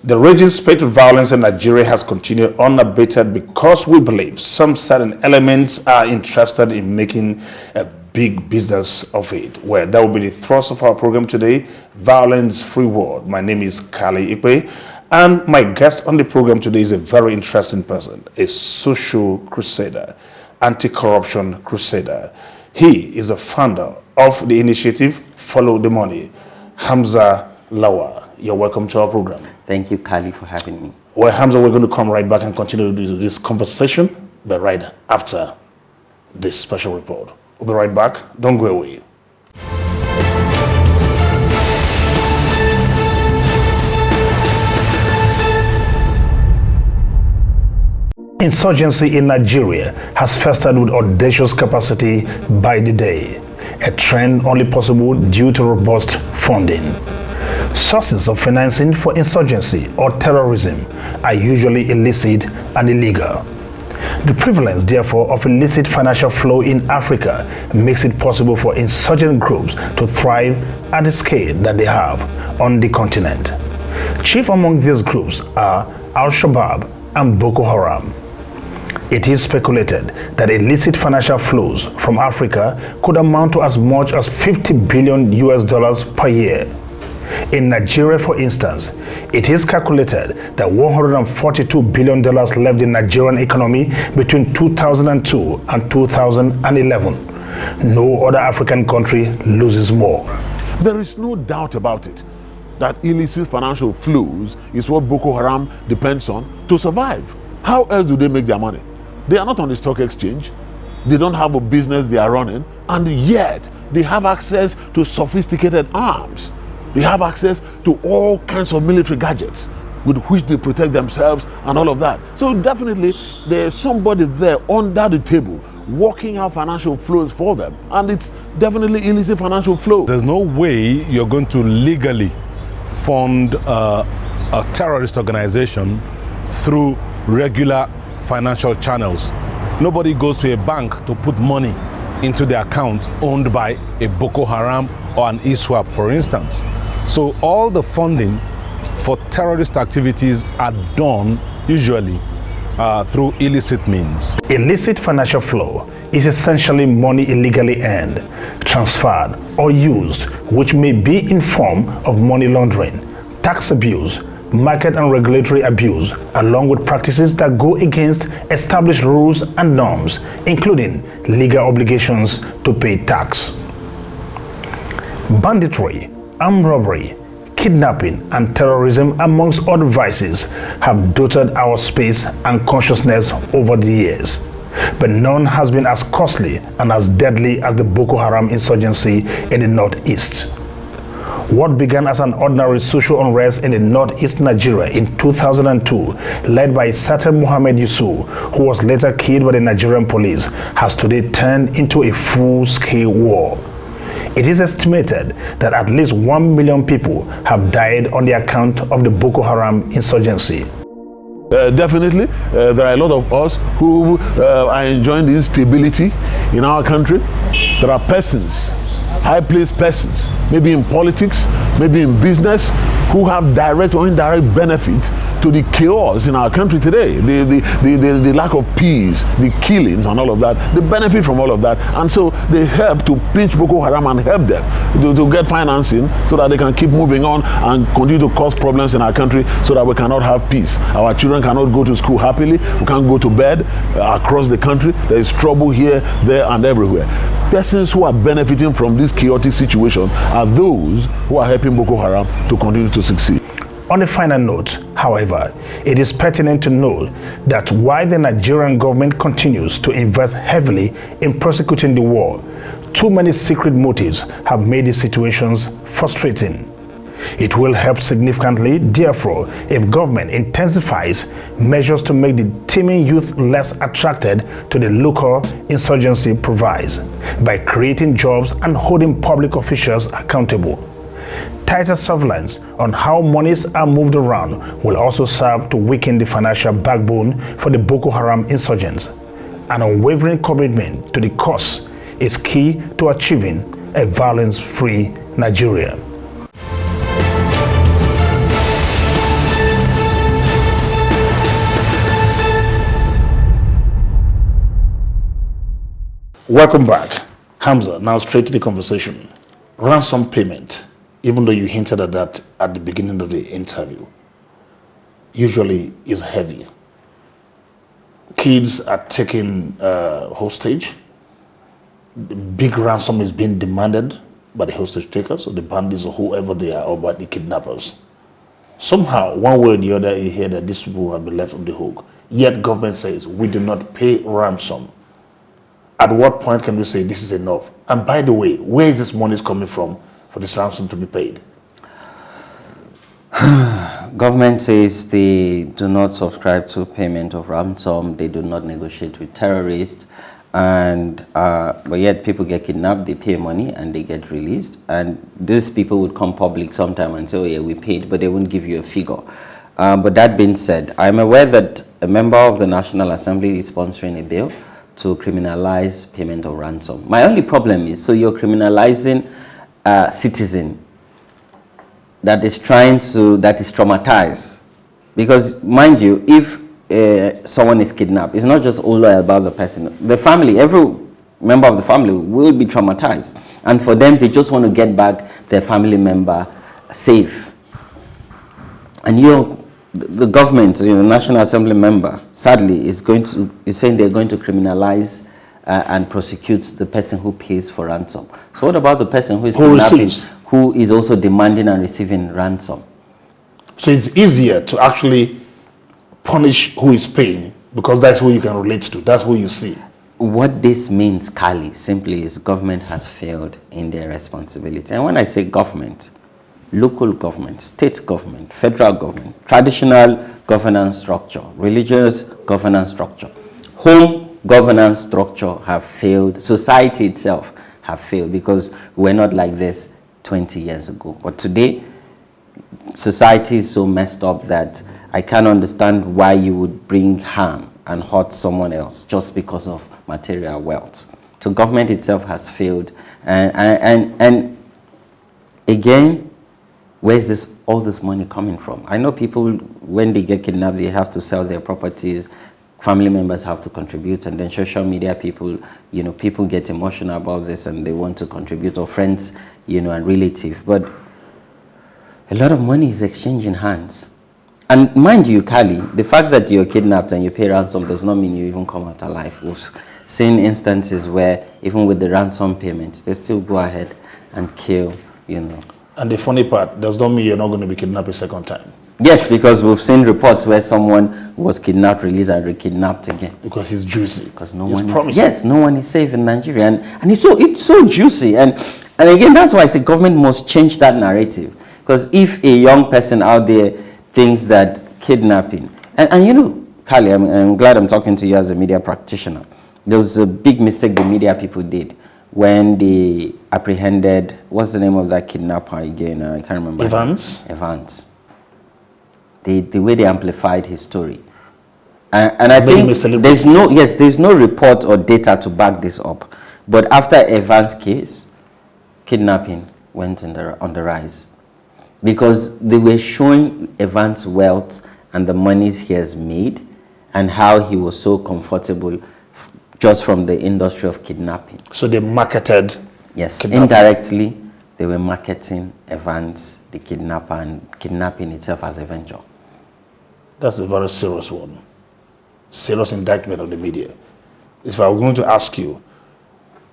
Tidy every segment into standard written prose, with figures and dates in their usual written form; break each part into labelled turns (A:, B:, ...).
A: The raging spate of violence in Nigeria has continued unabated because we believe some certain elements are interested in making a big business of it. Well, that will be the thrust of our program today, Violence-Free World. My name is Kali Ikpe, and my guest on the program today is a very interesting person, a social crusader, anti-corruption crusader. He is a founder of the initiative Follow the Money, Hamza Lawal. You're welcome to our program.
B: Thank you, Kali, for having me.
A: Well, Hamza, we're going to come right back and continue this conversation, but right after this special report. We'll be right back. Don't go away. Insurgency in Nigeria has festered with audacious capacity by the day, a trend only possible due to robust funding. Sources of financing for insurgency or terrorism are usually illicit and illegal. The prevalence, therefore, of illicit financial flow in Africa makes it possible for insurgent groups to thrive at the scale that they have on the continent. Chief among these groups are Al-Shabaab and Boko Haram. It is speculated that illicit financial flows from Africa could amount to as much as $50 billion per year. In Nigeria, for instance, it is calculated that $142 billion left the Nigerian economy between 2002 and 2011. No other African country loses more.
C: There is no doubt about it that illicit financial flows is what Boko Haram depends on to survive. How else do they make their money? They are not on the stock exchange. They don't have a business they are running, and yet they have access to sophisticated arms. They have access to all kinds of military gadgets with which they protect themselves and all of that. So definitely there's somebody there under the table working out financial flows for them, and it's definitely illicit financial flow.
D: There's no way you're going to legally fund a terrorist organization through regular financial channels. Nobody goes to a bank to put money into their account owned by a Boko Haram or an ISWAP, for instance. So all the funding for terrorist activities are done usually through illicit means.
A: Illicit financial flow is essentially money illegally earned, transferred, or used, which may be in form of money laundering, tax abuse, market and regulatory abuse, along with practices that go against established rules and norms, including legal obligations to pay tax. Banditry, armed robbery, kidnapping, and terrorism, amongst other vices, have dotted our space and consciousness over the years. But none has been as costly and as deadly as the Boko Haram insurgency in the northeast. What began as an ordinary social unrest in the northeast Nigeria in 2002, led by certain Mohammed Yusuf, who was later killed by the Nigerian police, has today turned into a full-scale war. It is estimated that at least 1 million people have died on the account of the Boko Haram insurgency.
C: Definitely, there are a lot of us who are enjoying the instability in our country. There are persons, high-placed persons, maybe in politics, maybe in business, who have direct or indirect benefit to the chaos in our country today, the lack of peace, the killings and all of that. They benefit from all of that, and so they help to pinch Boko Haram and help them to get financing so that they can keep moving on and continue to cause problems in our country so that we cannot have peace. Our children cannot go to school happily, we can't go to bed across the country. There is trouble here, there and everywhere. Persons who are benefiting from this chaotic situation are those who are helping Boko Haram to continue to succeed.
A: On a final note, however, it is pertinent to note that while the Nigerian government continues to invest heavily in prosecuting the war, too many secret motives have made the situations frustrating. It will help significantly, therefore, if government intensifies measures to make the teeming youth less attracted to the local insurgency provides, by creating jobs and holding public officials accountable. Tighter surveillance on how monies are moved around will also serve to weaken the financial backbone for the Boko Haram insurgents. An unwavering commitment to the cause is key to achieving a violence-free Nigeria. Welcome back. Hamza, now straight to the conversation. Ransom payment, even though you hinted at that at the beginning of the interview, usually is heavy. Kids are taken hostage. The big ransom is being demanded by the hostage takers or the bandits or whoever they are, or by the kidnappers. Somehow, one way or the other, you hear that these people have been left on the hook. Yet government says we do not pay ransom. At what point can we say this is enough? And by the way, where is this money coming from for this ransom to be paid?
B: Government says they do not subscribe to payment of ransom. They do not negotiate with terrorists. And but yet people get kidnapped, they pay money and they get released. And these people would come public sometime and say, oh yeah, we paid, but they won't give you a figure. But that being said, I'm aware that a member of the National Assembly is sponsoring a bill to criminalize payment of ransom. My only problem is, so you're criminalizing a citizen that is traumatized. Because mind you, if someone is kidnapped, it's not just all about the person. The family, every member of the family will be traumatized. And for them, they just want to get back their family member safe. And the government, the National Assembly member, sadly, is saying they're going to criminalize and prosecute the person who pays for ransom. So what about the person who is kidnapping, who is also demanding and receiving ransom?
A: So it's easier to actually punish who is paying because that's who you can relate to. That's who you see.
B: What this means, Kali, simply is government has failed in their responsibility. And when I say government, local government, state government, federal government, traditional governance structure, religious governance structure, home governance structure have failed. Society itself have failed because we're not like this 20 years ago. But today, society is so messed up that I can't understand why you would bring harm and hurt someone else just because of material wealth. So government itself has failed. And again, where's all this money coming from? I know people, when they get kidnapped, they have to sell their properties. Family members have to contribute, and then social media people, people get emotional about this and they want to contribute, or friends, and relatives. But a lot of money is exchanging hands. And mind you, Kali, the fact that you're kidnapped and you pay ransom does not mean you even come out alive. We've seen instances where even with the ransom payment, they still go ahead and kill,
A: And the funny part, does not mean you're not going to be kidnapped a second time.
B: Yes, because we've seen reports where someone was kidnapped, released, and re-kidnapped again.
A: Because he's juicy.
B: Because no one is safe in Nigeria, and it's so juicy. And again, that's why I say government must change that narrative. Because if a young person out there thinks that kidnapping, and Kali, I'm glad I'm talking to you as a media practitioner. There was a big mistake the media people did when they apprehended, what's the name of that kidnapper again? I can't remember. Evans. The way they amplified his story. And I think there's no report or data to back this up. But after Evans' case, kidnapping went on the rise. Because they were showing Evans' wealth and the monies he has made and how he was so comfortable just from the industry of kidnapping.
A: So they marketed.
B: Yes, indirectly, they were marketing Evans, the kidnapper, and kidnapping itself as a venture.
A: That's a very serious one. Serious indictment of the media. If I were going to ask you,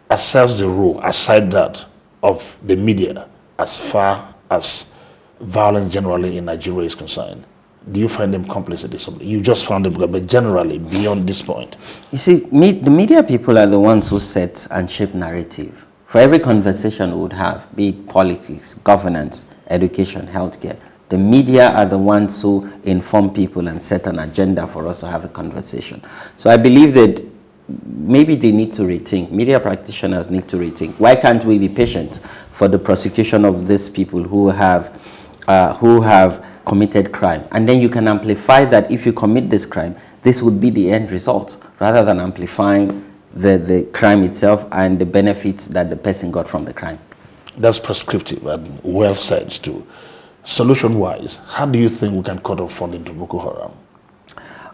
A: assess the role, aside that, of the media as far as violence generally in Nigeria is concerned, do you find them complicit in something? You just found them, but generally, beyond this point.
B: You see, the media people are the ones who set and shape narrative. For every conversation we would have, be it politics, governance, education, healthcare, the media are the ones who inform people and set an agenda for us to have a conversation. So I believe that maybe they need to rethink, media practitioners need to rethink. Why can't we be patient for the prosecution of these people who have committed crime? And then you can amplify that if you commit this crime, this would be the end result, rather than amplifying the crime itself and the benefits that the person got from the crime.
A: That's prescriptive and well said too. Solution-wise, how do you think we can cut off funding to Boko Haram?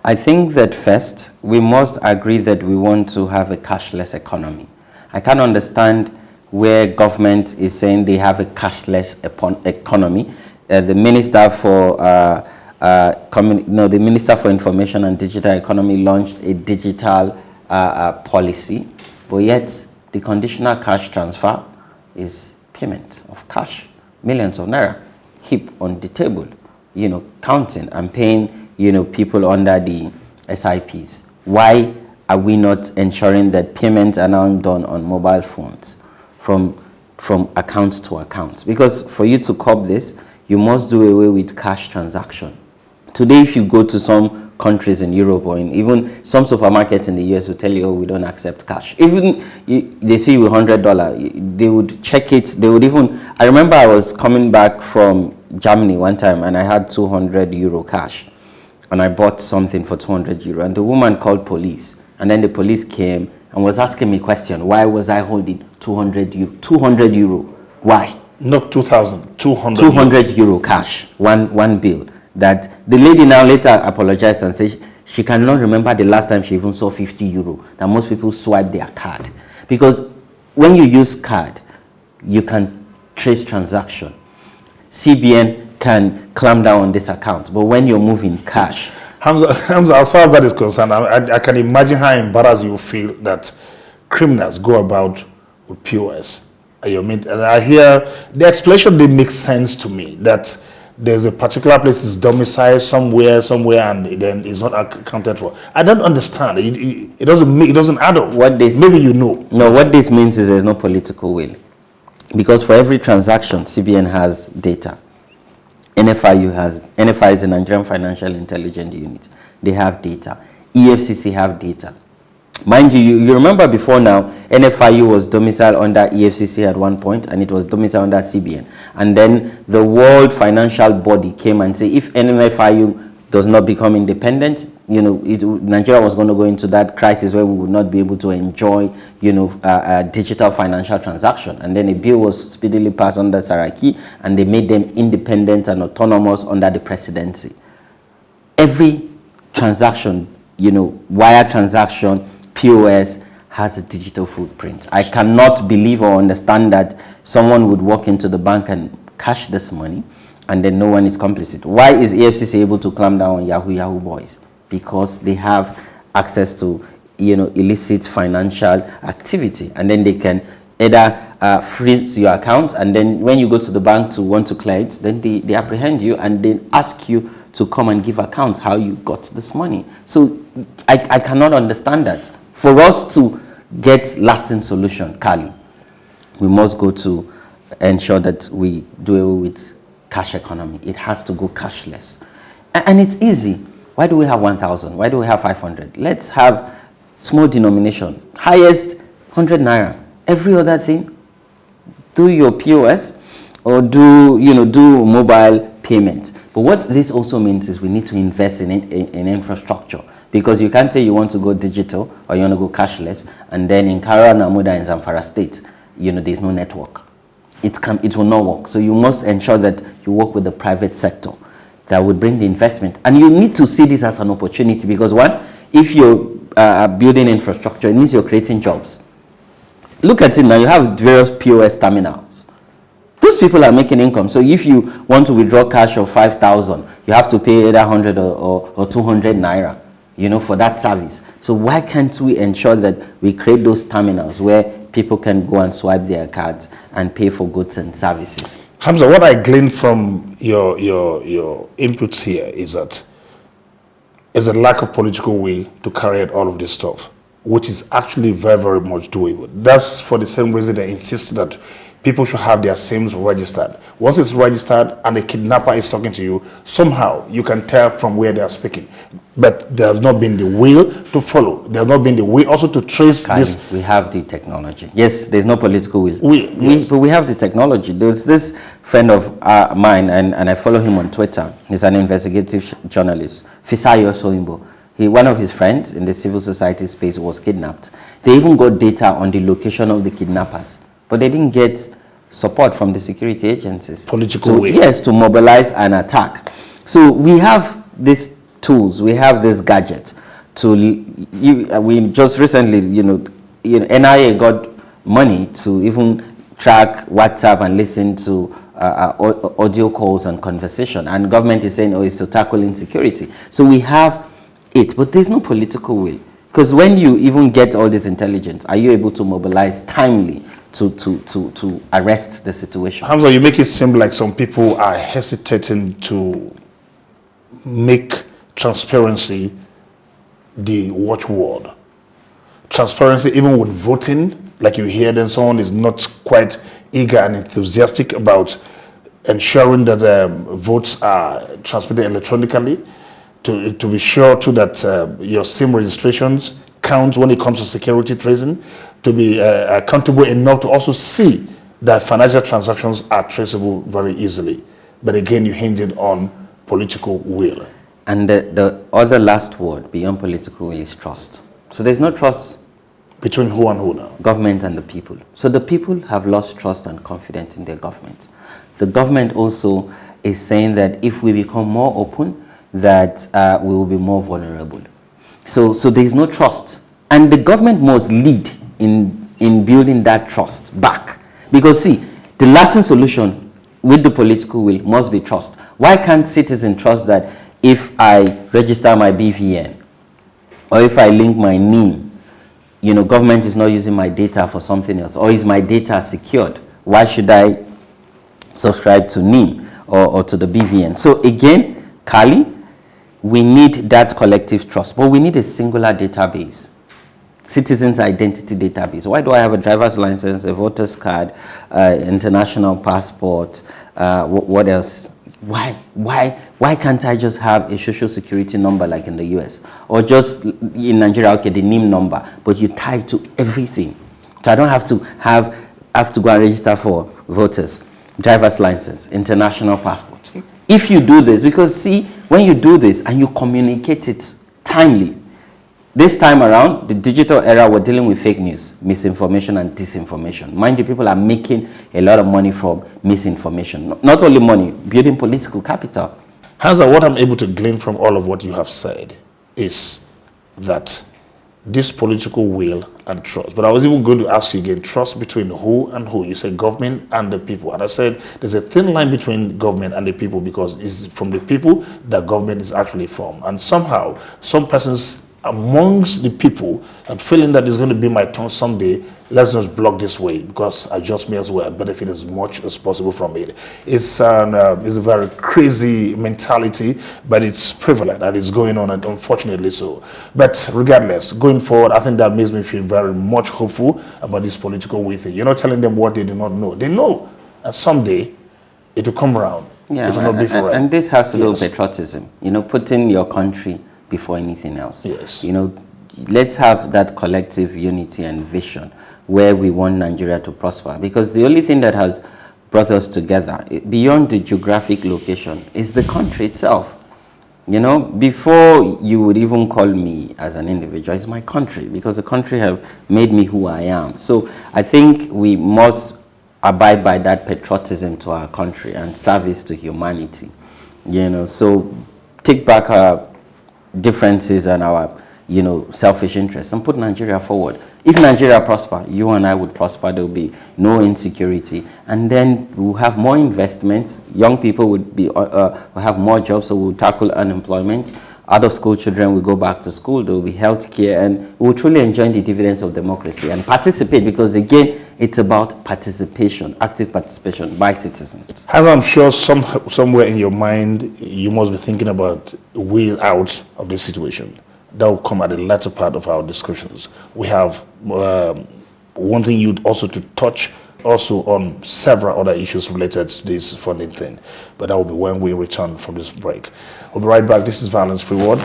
B: I think that first, we must agree that we want to have a cashless economy. I can't understand where government is saying they have a cashless economy. The Minister for the Minister for Information and Digital Economy launched a digital policy, but yet the conditional cash transfer is payment of cash, millions of naira, heap on the table, counting and paying, people under the SIPs. Why are we not ensuring that payments are now done on mobile phones from account to account? Because for you to curb this, you must do away with cash transaction. Today, if you go to some countries in Europe or in even some supermarkets in the US will tell you, oh, we don't accept cash. Even they see you with $100, they would check it. They would even, I remember I was coming back from Germany one time and I had €200 cash and I bought something for €200 and the woman called police and then the police came and was asking me a question. Why was I holding €200? Why?
A: Not 2,000, 200.
B: €200 cash, one bill. That the lady now later apologized and said she cannot remember the last time she even saw €50. That most people swipe their card. Because when you use card, you can trace transaction. CBN can clamp down on this account. But when you're moving cash,
A: Hamza, as far as that is concerned, I can imagine how embarrassed you feel that criminals go about with POS. And I hear the explanation, they make sense to me, that there's a particular place is domiciled somewhere, and then it's not accounted for. I don't understand. It doesn't add up. Maybe you know.
B: No, what this means is there's no political will. Because for every transaction, CBN has data. NFI is the Nigerian Financial Intelligence Unit. They have data. EFCC have data. Mind you, you remember before now, NFIU was domiciled under EFCC at one point, and it was domiciled under CBN. And then the World Financial Body came and said, if NFIU does not become independent, Nigeria was going to go into that crisis where we would not be able to enjoy, a digital financial transaction. And then a bill was speedily passed under Saraki, and they made them independent and autonomous under the presidency. Every transaction, wire transaction, POS has a digital footprint. I cannot believe or understand that someone would walk into the bank and cash this money and then no one is complicit. Why is EFCC able to clamp down on Yahoo boys? Because they have access to illicit financial activity, and then they can either freeze your account, and then when you go to the bank to want to clear it, then they apprehend you and they ask you to come and give account how you got this money. So I cannot understand that. For us to get lasting solution, Kali, we must go to ensure that we do away with cash economy. It has to go cashless. And it's easy. Why do we have 1,000? Why do we have 500? Let's have small denomination. Highest 100 naira. Every other thing, do your POS or do mobile payment. But what this also means is we need to invest in infrastructure. Because you can't say you want to go digital or you want to go cashless, and then in Kara, Namuda, and Zamfara State, there's no network. It will not work. So you must ensure that you work with the private sector that would bring the investment. And you need to see this as an opportunity because, one, if you're building infrastructure, it means you're creating jobs. Look at it now. You have various POS terminals. Those people are making income. So if you want to withdraw cash of 5,000, you have to pay either 100 or 200 naira. For that service. So why can't we ensure that we create those terminals where people can go and swipe their cards and pay for goods and services?
A: Hamza, what I gleaned from your inputs here is that there's a lack of political will to carry out all of this stuff, which is actually very, very much doable. That's for the same reason they insist that people should have their SIMs registered. Once it's registered and a kidnapper is talking to you, somehow you can tell from where they are speaking. But there has not been the will to follow. There has not been the will also to trace this.
B: We have the technology. Yes, there's no political will.
A: Yes.
B: But we have the technology. There's this friend of mine, and I follow him on Twitter. He's an investigative journalist, Fisayo Soimbo. One of his friends in the civil society space was kidnapped. They even got data on the location of the kidnappers. But they didn't get support from the security agencies.
A: Political will.
B: Yes, to mobilize an attack. So we have these tools, we have this gadget. We just recently, NIA got money to even track WhatsApp and listen to audio calls and conversation. And government is saying, oh, it's to tackle insecurity. So we have it, but there's no political will. Because when you even get all this intelligence, are you able to mobilize timely to arrest the situation?
A: Hamza, you make it seem like some people are hesitating to make transparency the watchword. Transparency, even with voting, like you hear, then someone is not quite eager and enthusiastic about ensuring that votes are transmitted electronically, to be sure too that your SIM registrations count when it comes to security tracing, to be accountable enough to also see that financial transactions are traceable very easily. But again, you hinge it on political will.
B: And the other last word beyond political will is trust. So there's no trust.
A: Between who and who now?
B: Government and the people. So the people have lost trust and confidence in their government. The government also is saying that if we become more open, that we will be more vulnerable. So there is no trust. And the government must lead in building that trust back. Because see, the lasting solution with the political will must be trust. Why can't citizens trust that if I register my BVN or if I link my NIM, government is not using my data for something else, or is my data secured? Why should I subscribe to NIM or to the BVN? So again, Kali, we need that collective trust, but we need a singular database, citizens' identity database. Why do I have a driver's license, a voter's card, international passport? What else? Why can't I just have a social security number like in the US? Or just in Nigeria, okay, the NIM number, but you tie it to everything. So I don't have to go and register for voters, driver's license, international passport. If you do this, because see, when you do this and you communicate it timely, this time around, the digital era, we're dealing with fake news, misinformation and disinformation. Mind you, people are making a lot of money from misinformation. Not only money, building political capital.
A: Hamza, what I'm able to glean from all of what you have said is that this political will and trust, but I was even going to ask you again, trust between who and who? You said government and the people. And I said there's a thin line between government and the people, because it's from the people that government is actually from. And somehow, some persons amongst the people are feeling that it's going to be my turn someday, let's just block this way, because I just may as well benefit as much as possible from it. It's a very crazy mentality, but it's prevalent and it's going on, and unfortunately so. But regardless, going forward, I think that makes me feel very much hopeful about this political way thing. You're not telling them what they do not know. They know that someday it will come around.
B: Yeah,
A: it will not be forever.
B: And this has to do with patriotism, putting your country before anything else.
A: Yes.
B: Let's have that collective unity and vision where we want Nigeria to prosper, because the only thing that has brought us together beyond the geographic location is the country itself. Before you would even call me as an individual, it's my country, because the country have made me who I am. So I think we must abide by that patriotism to our country and service to humanity. So take back our differences and our selfish interests and put Nigeria forward. If Nigeria prosper, you and I would prosper. There will be no insecurity, and then we'll have more investments. Young people will have more jobs, so we'll tackle unemployment. Out of school children will go back to school. There will be health care, and we'll truly enjoy the dividends of democracy and participate, because again, it's about participation, active participation by citizens.
A: As I'm sure somewhere in your mind, you must be thinking about a way out of this situation. That will come at the latter part of our discussions. We have wanting you also to touch also on several other issues related to this funding thing. But that will be when we return from this break. We'll be right back. This is Violence Free World.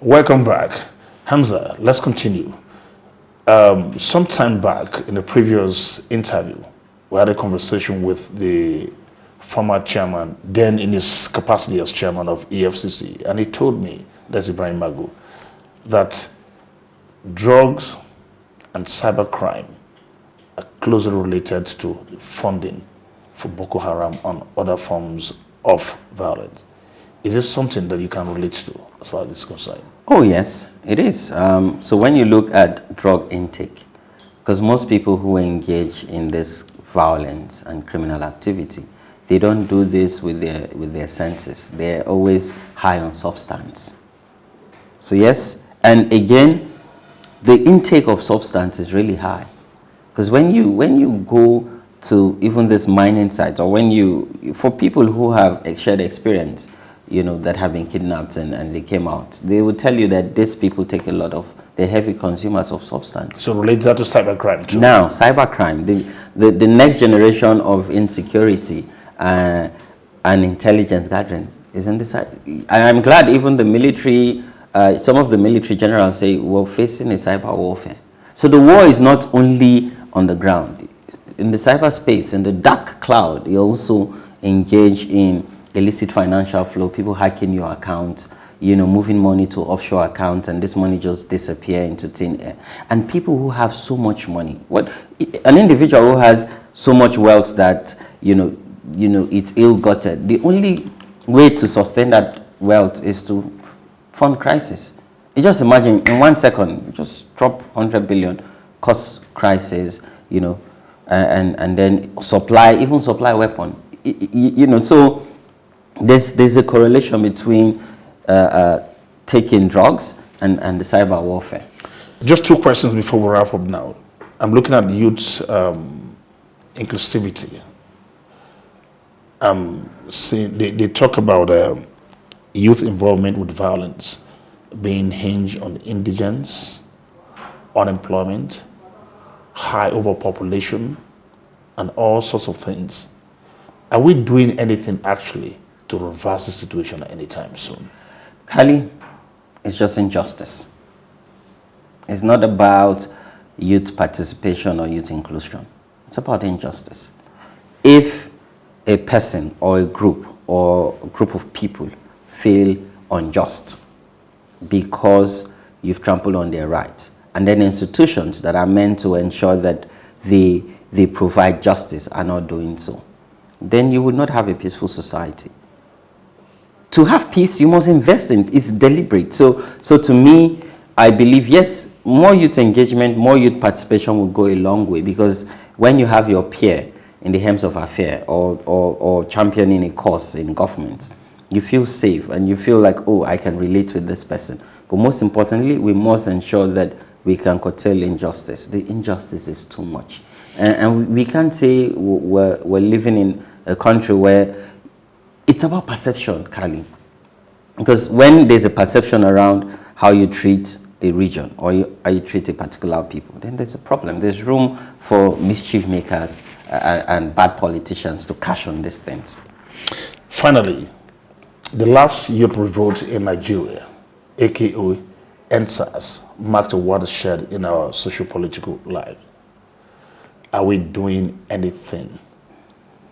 A: Welcome back. Hamza, let's continue. Some time back in the previous interview, we had a conversation with the former chairman, then in his capacity as chairman of EFCC, and he told me, that's Ibrahim Magu, that drugs and cybercrime are closely related to funding for Boko Haram and other forms of violence. Is this something that you can relate to as far as this is concerned?
B: Oh yes, it is. So when you look at drug intake, because most people who engage in this violence and criminal activity, they don't do this with their senses. They're always high on substance. So yes, and again, the intake of substance is really high. Because when you go to even this mining sites, or for people who have shared experience, that have been kidnapped and they came out, they will tell you that these people take a lot of, they're heavy consumers of substance.
A: So relates that to cybercrime too?
B: Now, cybercrime, the next generation of insecurity and intelligence gathering is in this. I'm glad even the military, some of the military generals say we're facing a cyber warfare. So the war is not only on the ground. In the cyberspace, in the dark cloud, you also engage in illicit financial flow, people hacking your accounts, moving money to offshore accounts, and this money just disappear into thin air. And people who have so much money, an individual who has so much wealth that, it's ill-gotten, the only way to sustain that wealth is to fund crisis. You just imagine, in 1 second, you just drop 100 billion, cause crisis, and then supply weapon. So there's a correlation between taking drugs and the cyber warfare.
A: Just 2 questions before we wrap up now. I'm looking at youth inclusivity. They talk about youth involvement with violence being hinged on indigence, unemployment, high overpopulation, and all sorts of things. Are we doing anything actually to reverse the situation anytime soon?
B: Kali, it's just injustice. It's not about youth participation or youth inclusion. It's about injustice. If a person or a group of people feel unjust because you've trampled on their rights, and then institutions that are meant to ensure that they provide justice are not doing so, then you would not have a peaceful society. To have peace, you must invest in it. It's deliberate. So to me, I believe, yes, more youth engagement, more youth participation will go a long way, because when you have your peer in the helms of affair or championing a cause in government, you feel safe and you feel like, oh, I can relate with this person. But most importantly, we must ensure that we can curtail injustice. The injustice is too much. And we can't say we're living in a country where it's about perception, Kali. Because when there's a perception around how you treat a region or how you treat a particular people, then there's a problem. There's room for mischief makers and bad politicians to cash on these things.
A: Finally, the last youth revolt in Nigeria, aka NSAS, marked a watershed in our socio-political life. Are we doing anything?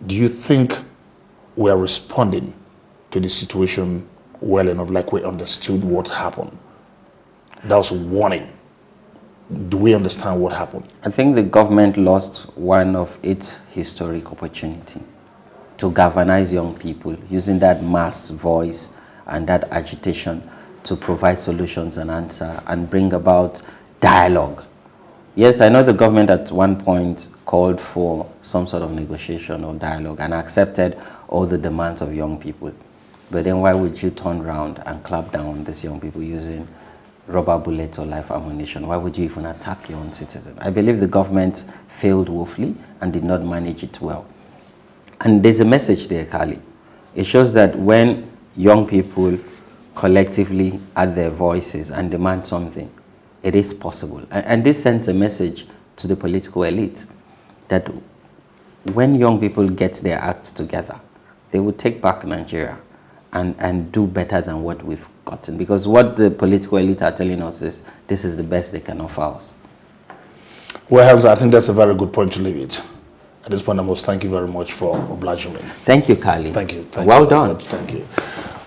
A: Do you think we are responding to the situation well enough, like we understood what happened? That was a warning. Do we understand what happened?
B: I think the government lost one of its historic opportunities to galvanize young people using that mass voice and that agitation to provide solutions and answer and bring about dialogue. Yes, I know the government at one point called for some sort of negotiation or dialogue and accepted all the demands of young people. But then why would you turn around and clap down on these young people using rubber bullets or live ammunition? Why would you even attack your own citizens? I believe the government failed woefully and did not manage it well. And there's a message there, Kali. It shows that when young people collectively add their voices and demand something, it is possible. And this sends a message to the political elite that when young people get their acts together, they will take back Nigeria and do better than what we've gotten. Because what the political elite are telling us is this is the best they can offer us.
A: Well, Hamza, I think that's a very good point to leave it. At this point, I must thank you very much for obliging me.
B: Thank you, Kali.
A: Thank you.
B: Well done.
A: Thank you.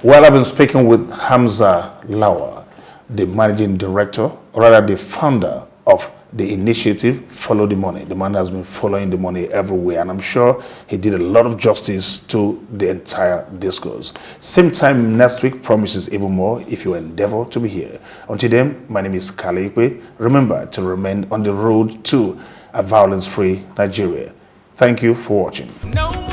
A: Well, I've been speaking with Hamza Lawal, the managing director, or rather the founder of the initiative Follow the Money. The man has been following the money everywhere, and I'm sure he did a lot of justice to the entire discourse. Same time next week promises even more if you endeavor to be here. Until then, my name is Ikpe. Remember to remain on the road to a violence-free Nigeria. Thank you for watching.
E: No